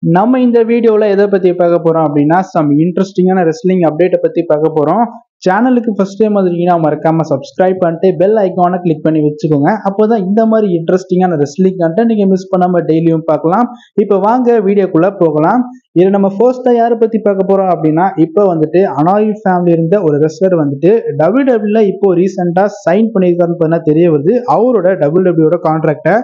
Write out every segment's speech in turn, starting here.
நம்ம இந்த வீடியோல எதை பத்தி பார்க்க போறோம் அப்படின்னா சம் இன்ட்ரெஸ்டிங்கான ரெஸ்லிங் அப்டேட்டை பத்தி பார்க்க போறோம். சேனலுக்கு ஃபர்ஸ்ட் டைம் வந்தீங்கன்னா மறக்காம சப்ஸ்கிரைப் பண்ணிட்டு பெல் ஐக்கானை கிளிக் பண்ணி வச்சுக்கோங்க. அப்போதான் இந்த மாதிரி இன்ட்ரெஸ்டிங்கான ரெஸ்லிங் கண்டென்ட் நீங்க மிஸ் பண்ணாம டெய்லியும் பார்க்கலாம். இப்போ வாங்க வீடியோக்குள்ள போகலாம். இது நம்ம ஃபர்ஸ்டா யாரை பத்தி பார்க்க போறோம் அப்படின்னா இப்போ வந்துட்டு அனாய் ஃபேமிலி இருந்த ஒரு ரெஸ்லர் வந்துட்டு WWE இப்போ ரீசெண்டா சைன் பண்ணியிருக்காருன்னு தெரிய வருது. அவரோட WWE கான்ட்ராக்டை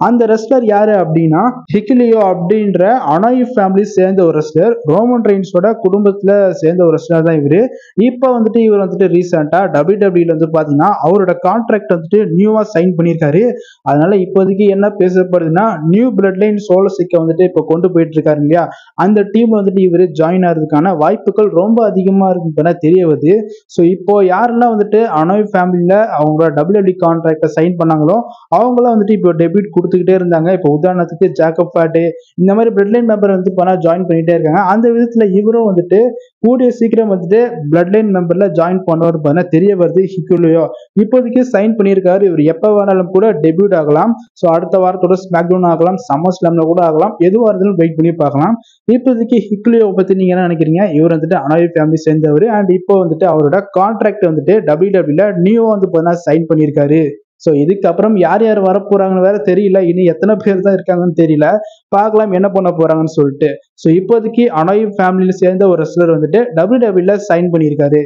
அந்த ரெஸ்லர் யாரு அப்படின்னா ஹிகிலியோ அப்படின்ற அனாய் ஃபேமிலி சேர்ந்த ஒரு ரெஸ்லர், ரோமன் ரெயின்ஸோட குடும்பத்துல சேர்ந்த ஒரு ரெஸ்லர் தான் இவரு. இப்ப வந்துட்டு இவர் வந்துட்டு ரீசெண்டா WWE வந்து பாத்தீங்கன்னா அவரோட கான்ட்ராக்ட் வந்துட்டு நியூவா சைன் பண்ணியிருக்காரு. அதனால இப்போதைக்கு என்ன பேசப்படுதுன்னா நியூ பிளட் லைன் சோலோசிக்க வந்துட்டு இப்போ கொண்டு போயிட்டு இருக்காரு இல்லையா, அந்த டீம் வந்துட்டு இவரு ஜாயின் ஆகிறதுக்கான வாய்ப்புகள் ரொம்ப அதிகமா இருக்குன்னு தெரிய வருது. ஸோ இப்போ யாரெல்லாம் வந்துட்டு அனாய் ஃபேமிலியில அவங்களோட WWE கான்ட்ராக்டை சைன் பண்ணாங்களோ அவங்களாம் வந்துட்டு இப்போ டெபியூட் கொடுத்துக்கிட்டே இருந்தாங்க. இப்போ உதாரணத்துக்கு ஜாக்கப் ஃபேட்டு இந்த மாதிரி பிளட் லைன் மெம்பர் வந்து ஜாயின் பண்ணிட்டே இருக்காங்க. அந்த விதத்துல இவரும் வந்துட்டு கூடிய சீக்கிரம் வந்துட்டு பிளட் லைன் மெம்பர்ல ஜாயின் பண்ணுவார் தெரிய வருது. ஹிகுலியோ இப்போதைக்கு சைன் பண்ணியிருக்காரு. இவர் எப்ப வேணாலும் கூட டெபியூட் ஆகலாம். ஸோ அடுத்த வாரத்தோட ஸ்மாக்டவுன் ஆகலாம், சம்மர் ஸ்லாம்ல கூட ஆகலாம், எதுவாக இருந்தாலும் வெயிட் பண்ணி பார்க்கலாம். இப்போதைக்கு ஹிகுலியோ பத்தி நீங்க என்ன நினைக்கிறீங்க? இவர் வந்துட்டு அனாய் ஃபேமிலி சேர்ந்தவர் அண்ட் இப்போ வந்துட்டு அவரோட கான்ட்ராக்ட் வந்துட்டு WWE நியூ வந்து சைன் பண்ணியிருக்காரு. ஸோ இதுக்கப்புறம் யார் யார் வரப்போறாங்கன்னு வேற தெரியல. இனி எத்தனை பேர் தான் இருக்காங்கன்னு தெரியல. பார்க்கலாம் என்ன பண்ண போறாங்கன்னு சொல்லிட்டு. ஸோ இப்போதைக்கு அனாய் ஃபேமிலியில சேர்ந்த ஒரு ரெஸ்லர் வந்துட்டு WWE சைன் பண்ணியிருக்காரு.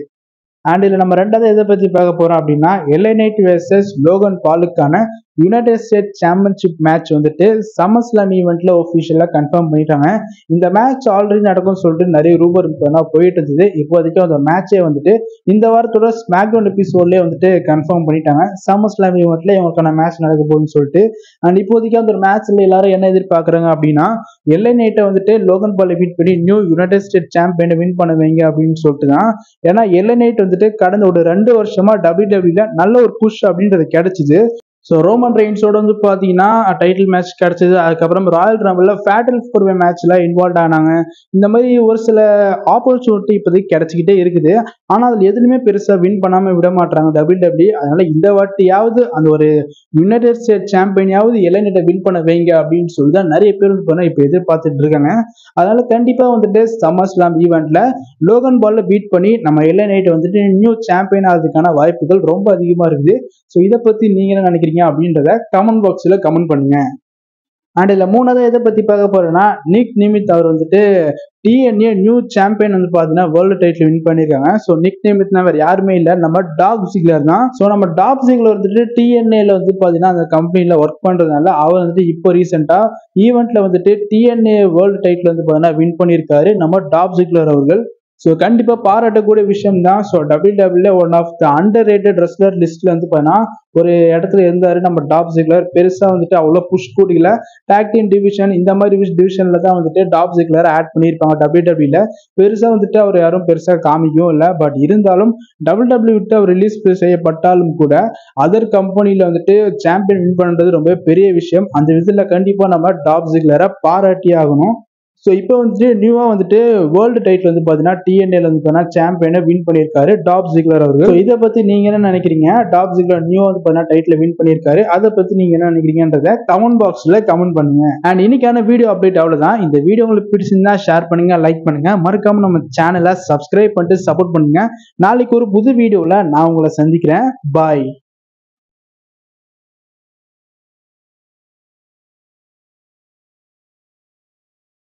அண்ட் இதுல நம்ம ரெண்டாவது எதை பத்தி பார்க்க போறோம் அப்படின்னா LA Knight வெர்சஸ் லோகன் பாலுக்கான யுனைடெட் ஸ்டேட்ஸ் சாம்பியன்ஷிப் மேட்ச் வந்துட்டு சம்மர் ஸ்லாம் ஈவெண்ட்ல ஒஃபிஷியலா கன்ஃபார்ம் பண்ணிட்டாங்க. இந்த மேட்ச் ஆல்ரெடி நடக்கும்னு சொல்லிட்டு நிறைய ரூபர் போயிட்டு இருந்தது. இப்போதைக்கு அந்த மேட்சே வந்துட்டு இந்த வாரத்தோட ஸ்மாக்டவுன் எபிசோட்லயே வந்துட்டு கன்ஃபார்ம் பண்ணிட்டாங்க. சம்மர் ஸ்லாம் ஈவெண்ட்ல இவங்களுக்கான மேட்ச் நடக்க போகுதுன்னு சொல்லிட்டு. அண்ட் இப்போதைக்கு அந்த மேட்ச்ல எல்லாரும் என்ன எதிர்பார்க்கறாங்க அப்படின்னா LA Knight வந்துட்டு லோகன் பாலை பீட் பண்ணி நியூ யுனைடெட் ஸ்டேட் சாம்பியனை வின் பண்ண வைங்க அப்படின்னு சொல்லிட்டு தான். ஏன்னா LA Knight வந்துட்டு கடந்த ஒரு 2 வருஷமா WWE நல்ல ஒரு புஷ் அப்படின்றது கிடைச்சிது. ஸோ ரோமன் ரெயின்ஸோட வந்து பார்த்தீங்கன்னா டைட்டில் மேட்ச் கிடைச்சது. அதுக்கப்புறம் ராயல் ரம்பிள்ல ஃபேட்டல் 4-வே மேட்ச்ல இன்வால்வ் ஆனாங்க. இந்த மாதிரி ஒரு சில ஆப்பர்ச்சுனிட்டி இப்போதைக்கு கிடைச்சிக்கிட்டே இருக்குது. ஆனால் அதில் எதுலையுமே பெருசாக வின் பண்ணாமல் விட மாட்டாங்க WWE. அதனால இந்த வாட்டியாவது அந்த ஒரு யுனைடெட் ஸ்டேட் சாம்பியனையாவது LA Knight வின் பண்ண வைங்க அப்படின்னு சொல்லி தான் நிறைய பேர் இப்போ எதிர்பார்த்துட்டு இருக்காங்க. அதனால கண்டிப்பாக வந்துட்டு சம்மர் ஸ்லாம் ஈவெண்ட்ல லோகன் பால்ல பீட் பண்ணி நம்ம LA Knight வந்துட்டு நியூ சாம்பியன் ஆகிறதுக்கான வாய்ப்புகள் ரொம்ப அதிகமாக இருக்குது. ஸோ இதை பற்றி நீங்க என்ன நினைக்கிறீங்க அப்படின்றத கமெண்ட் பாக்ஸ்ல கமெண்ட் பண்ணுங்க. அண்ட் இதுல மூணாவது எதை பத்தி பார்க்க போறேன்னா நிக் நிமித் அவர் வந்துட்டு TNA நியூ சாம்பியன் வந்து பாத்தீங்கன்னா வேர்ல்டு டைட்டில் வின் பண்ணிருக்காங்க. ஸோ நிக் நிமித்னா வேற யாருமே இல்ல, நம்ம டாப் ஜிக்லர் தான். ஸோ நம்ம டாப் ஜிக்லர் வந்துட்டு TNAல வந்து பாத்தீங்கன்னா அந்த கம்பெனில ஒர்க் பண்றதுனால அவர் வந்துட்டு இப்போ ரீசெண்டா ஈவெண்ட்ல வந்துட்டு TNA வேர்ல்டு டைட்டில் வந்து பாத்தீங்கன்னா வின் பண்ணியிருக்காரு நம்ம டாப் ஜிக்லர் அவர்கள். ஸோ கண்டிப்பா பாராட்டக்கூடிய விஷயம் தான். So WWE one of the underrated wrestler லிஸ்ட்ல வந்து பார்த்தீங்கன்னா ஒரு இடத்துல இருந்தாரு நம்ம டாப் ஜிக்லர். பெருசா வந்துட்டு அவ்வளோ புஷ் கூடியில டாக் டீம் டிவிஷன் இந்த மாதிரி டிவிஷன்ல தான் வந்துட்டு டாப் ஜிக்லர் ஆட் பண்ணியிருப்பாங்க WWE. பெருசா வந்துட்டு அவர் யாரும் பெருசா காமிக்கவும் இல்லை. பட் இருந்தாலும் WWE விட்டு அவர் ரிலீஸ் செய்யப்பட்டாலும் கூட அதர் கம்பெனில வந்துட்டு சாம்பியன் வின் பண்றது ரொம்ப பெரிய விஷயம். அந்த விதத்துல கண்டிப்பா நம்ம டாப் ஜிக்லரை பாராட்டி ஆகணும். ஸோ இப்போ வந்துட்டு நியூவா வந்துட்டு வேர்ல்டு டைட்டில் வந்து பார்த்தீங்கன்னா TNAல வந்து பார்த்தீங்கன்னா சாம்பியனை வின் பண்ணியிருக்காரு டாப் ஜிக்லர் அவர்கள். ஸோ இதை பத்தி நீங்க என்ன நினைக்கிறீங்க? டாப் ஜிக்லர் நியூவா வந்து பார்த்தீங்கன்னா டைட்டில் வின் பண்ணியிருக்காரு, அதை பத்தி நீங்க என்ன நினைக்கிறீங்கன்றத கமெண்ட் பாக்ஸ்ல கமெண்ட் பண்ணுங்க. அண்ட் இன்னைக்கான வீடியோ அப்டேட் அவ்வளவுதான். இந்த வீடியோ உங்களுக்கு பிடிச்சிருந்தா ஷேர் பண்ணுங்க, லைக் பண்ணுங்க, மறக்காம நம்ம சேனலை சப்ஸ்கிரைப் பண்ணிட்டு சப்போர்ட் பண்ணுங்க. நாளைக்கு ஒரு புது வீடியோல நான் உங்களை சந்திக்கிறேன். பாய்.